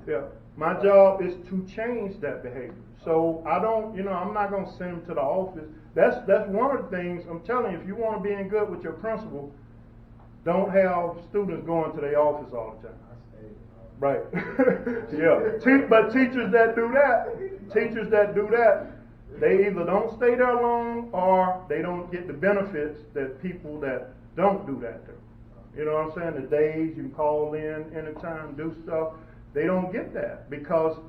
Yeah. My job is to change that behavior. So I don't, I'm not going to send them to the office. That's one of the things I'm telling you. If you want to be in good with your principal, don't have students going to their office all the time. Right. Yeah. But teachers that do that, they either don't stay there long or they don't get the benefits that people that don't do that do. You know what I'm saying? The days you can call in anytime, do stuff. They don't get that because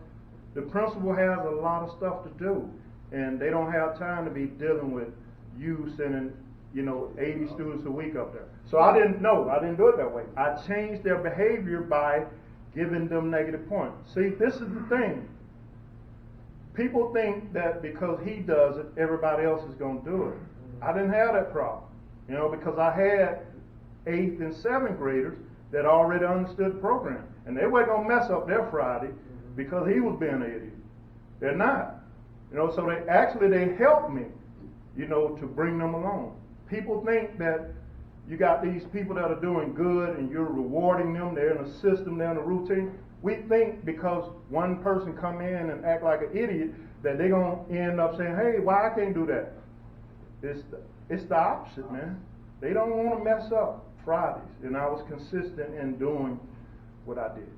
the principal has a lot of stuff to do, and they don't have time to be dealing with you sending, 80 students a week up there. So I didn't do it that way. I changed their behavior by giving them negative points. See, this is the thing. People think that because he does it, everybody else is going to do it. I didn't have that problem, because I had 8th and 7th graders that already understood the program. And they weren't going to mess up their Friday because he was being an idiot. They're not. So they helped me, to bring them along. People think that you got these people that are doing good and you're rewarding them, they're in a system, they're in a routine. We think because one person come in and act like an idiot that they're going to end up saying, hey, why I can't do that? It's the opposite, man. They don't want to mess up Fridays. And I was consistent in doing what I did.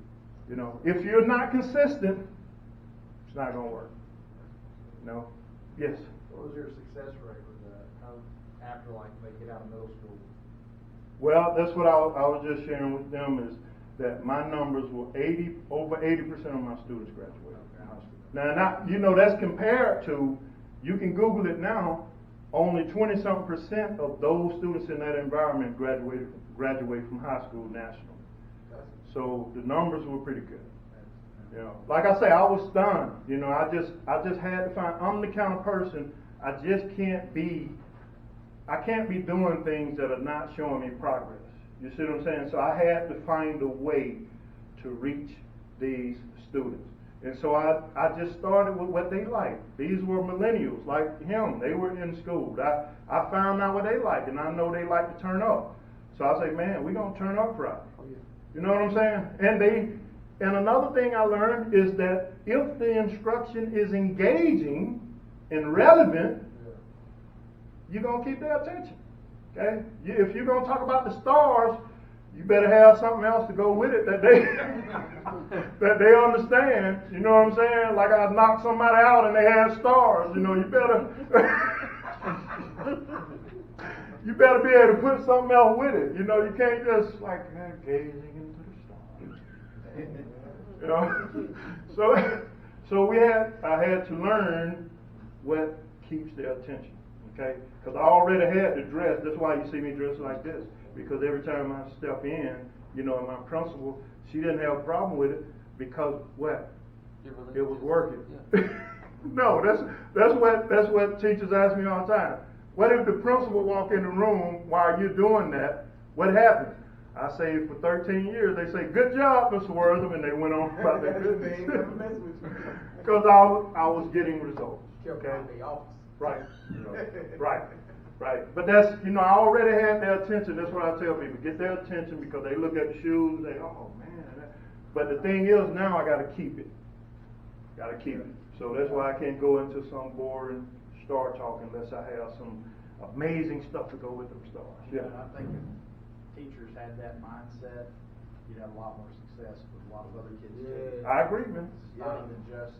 If you're not consistent, it's not going to work. Yes? What was your success rate with that? After they get out of middle school? Well, that's what I was just sharing with them is that my numbers were over 80% of my students graduated. Now, that's compared to, you can Google it now, only 20-something% of those students in that environment graduate from high school nationally. So the numbers were pretty good. Like I say, I was stunned. I just had to find. I'm the kind of person I can't be doing things that are not showing me progress. You see what I'm saying? So I had to find a way to reach these students. And so I just started with what they like. These were millennials like him. They were in school. I found out what they like, and I know they like to turn up. So I say, man, we're going to turn up Friday. You know what I'm saying? And another thing I learned is that if the instruction is engaging and relevant, you're going to keep their attention. Okay? If you're going to talk about the stars, you better have something else to go with it that they understand. You know what I'm saying? Like I knocked somebody out and they had stars. You better be able to put something else with it. You can't just gazing into the stars. So I had to learn what keeps their attention. Okay? Because I already had the dress. That's why you see me dressed like this. Because every time I step in, and my principal, she didn't have a problem with it because what? It was working. Yeah. No, that's what teachers ask me all the time. What if the principal walk in the room while you're doing that? What happens? I say for 13 years, they say, good job, Mr. Wortham, and they went on about their business. Because I was getting results. Okay? Right. Right. But that's, I already had their attention. That's what I tell people. Get their attention because they look at the shoes, they, oh man. But the thing is, now I got to keep it. So that's why I can't go into some boring star talk unless I have some amazing stuff to go with them stars. Yeah. And I think if teachers had that mindset, you'd have a lot more success with a lot of other kids too. I agree, man. Not even just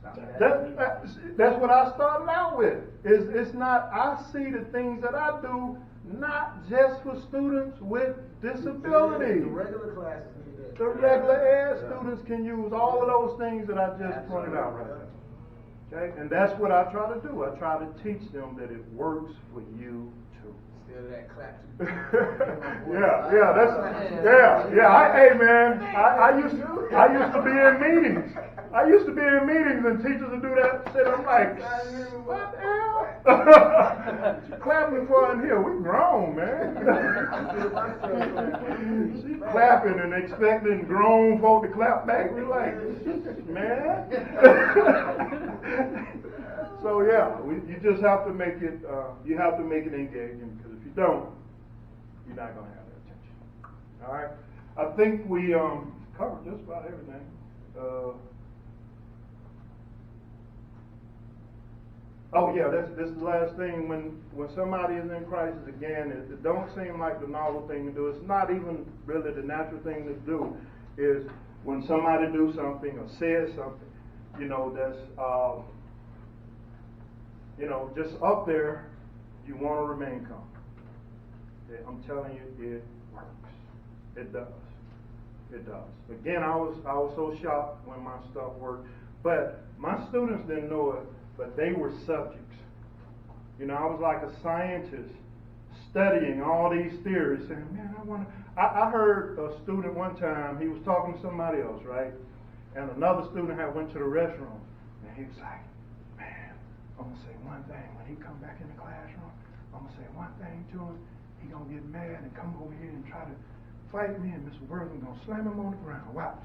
that's what I started out with. It's not, I see the things that I do not just for students with disabilities. The regular classes need that. The regular ed students can use all of those things that I just pointed out right there. Okay? And that's what I try to do. I try to teach them that it works for you too. Instead of that clap. Hey man, I used to be in meetings. And teachers would do that. And I'm like, what the hell? Clapping for in here. We grown, man. She's clapping and expecting grown folk to clap back. We're like, man. So yeah, you just have to make it. You have to make it engaging because if you don't, you're not going to have their attention. All right. I think we covered just about everything. Oh yeah, this is the last thing. When somebody is in crisis again, it don't seem like the novel thing to do. It's not even really the natural thing to do. Is when somebody do something or says something, that's just up there. You want to remain calm. Yeah, I'm telling you, it works. It does. It does. Again, I was so shocked when my stuff worked, but my students didn't know it. But they were subjects. I was like a scientist studying all these theories, saying, man, I heard a student one time, he was talking to somebody else, right? And another student had went to the restroom, and he was like, man, I'm going to say one thing. When he come back in the classroom, I'm going to say one thing to him. He going to get mad and come over here and try to fight me, and Mr. Worthing's going to slam him on the ground. Watch.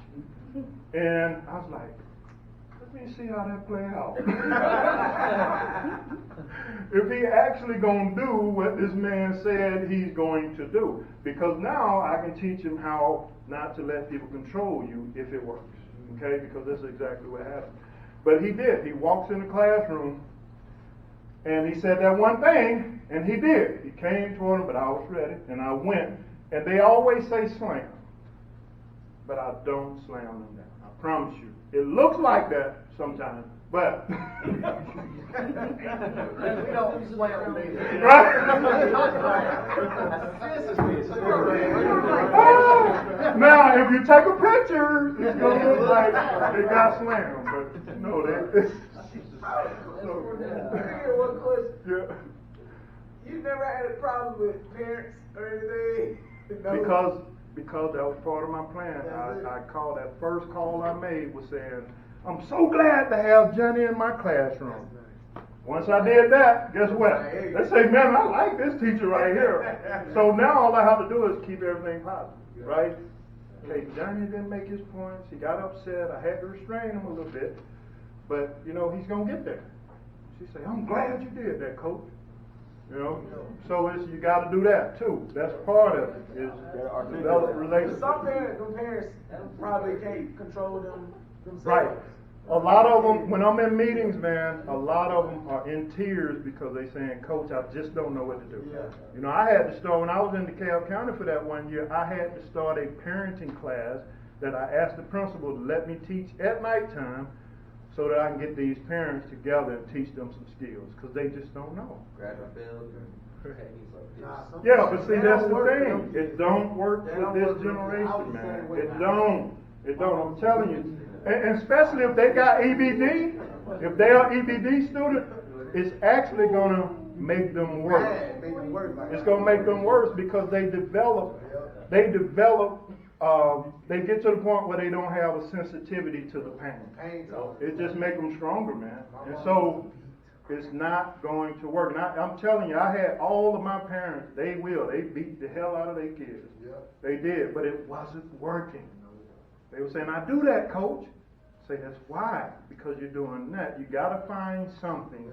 And I was like, let me see how that play out. If he actually gonna do what this man said he's going to do, because now I can teach him how not to let people control you if it works. Okay, because that's exactly what happened. But he did. He walks in the classroom and he said that one thing, and he did. He came toward him, but I was ready, and I went. And they always say slam, but I don't slam them down. I promise you. It looks like that sometimes, but We don't slam them either. Now, if you take a picture, it's going to look like they got slammed, but no, they. One question. Yeah. You never had a problem with parents or anything? No? Because that was part of my plan. I called, that first call I made was saying, I'm so glad to have Johnny in my classroom. Once I did that, guess what? They say, man, I like this teacher right here. So now all I have to do is keep everything positive, right? Okay, Johnny didn't make his points. He got upset. I had to restrain him a little bit. But, he's going to get there. She said, I'm glad you did that, coach. So you got to do that too. That's part of it. Is develop relationships. Some parents probably can't control themselves. Right. A lot of them, when I'm in meetings, man, a lot of them are in tears because they saying, Coach, I just don't know what to do. Yeah. I had to start, when I was in DeKalb County for that one year, I had to start a parenting class that I asked the principal to let me teach at nighttime so that I can get these parents together and teach them some skills, because they just don't know. Yeah, but see, that's the thing. It don't work with this generation, man. It don't. I'm telling you. And especially if they got EBD, if they are EBD students, it's actually going to make them worse. It's going to make them worse because they get to the point where they don't have a sensitivity to the pain. It just makes them stronger, man. And so it's not going to work. And I'm telling you, I had all of my parents, they beat the hell out of their kids. They did, but it wasn't working. They were saying, I do that, coach. Say, that's why. Because you're doing that. You got to find something,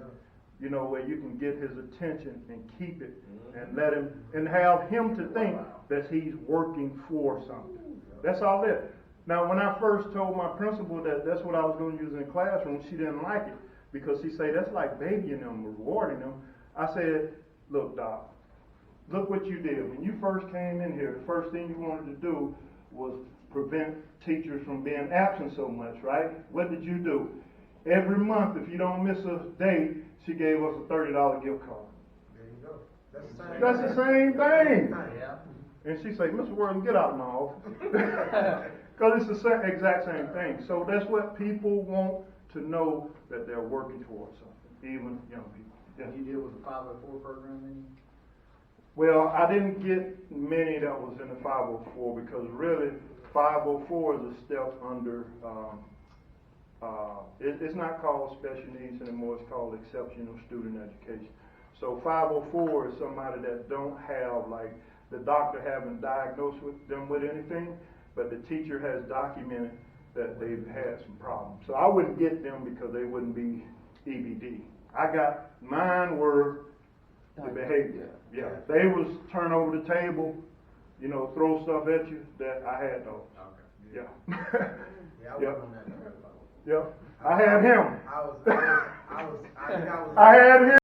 where you can get his attention and keep it and let him, and have him to think that he's working for something. That's all it. Now, when I first told my principal that that's what I was going to use in the classroom, she didn't like it because she said, that's like babying them, rewarding them. I said, look, Doc, look what you did. When you first came in here, the first thing you wanted to do was prevent teachers from being absent so much, right? What did you do? Every month, if you don't miss a day, she gave us a $30 gift card. There you go. That's the same thing. Yeah. And she said, Mr. Worthing, get out of my office. Because it's the exact same thing. So that's what people want to know, that they're working towards something, even young people. Yeah. You deal with the 504 program then? Well, I didn't get many that was in the 504 because really 504 is a step under, it's not called special needs anymore, it's called exceptional student education. So 504 is somebody that don't have, like, the doctor haven't diagnosed them with anything, but the teacher has documented that they've had some problems. So I wouldn't get them because they wouldn't be EBD. Mine were the behavior. Yeah, they was turn over the table, throw stuff at you. That I had those. Okay. Yeah. Yeah, I wasn't on that. Yeah. I had him. I think I was I had here.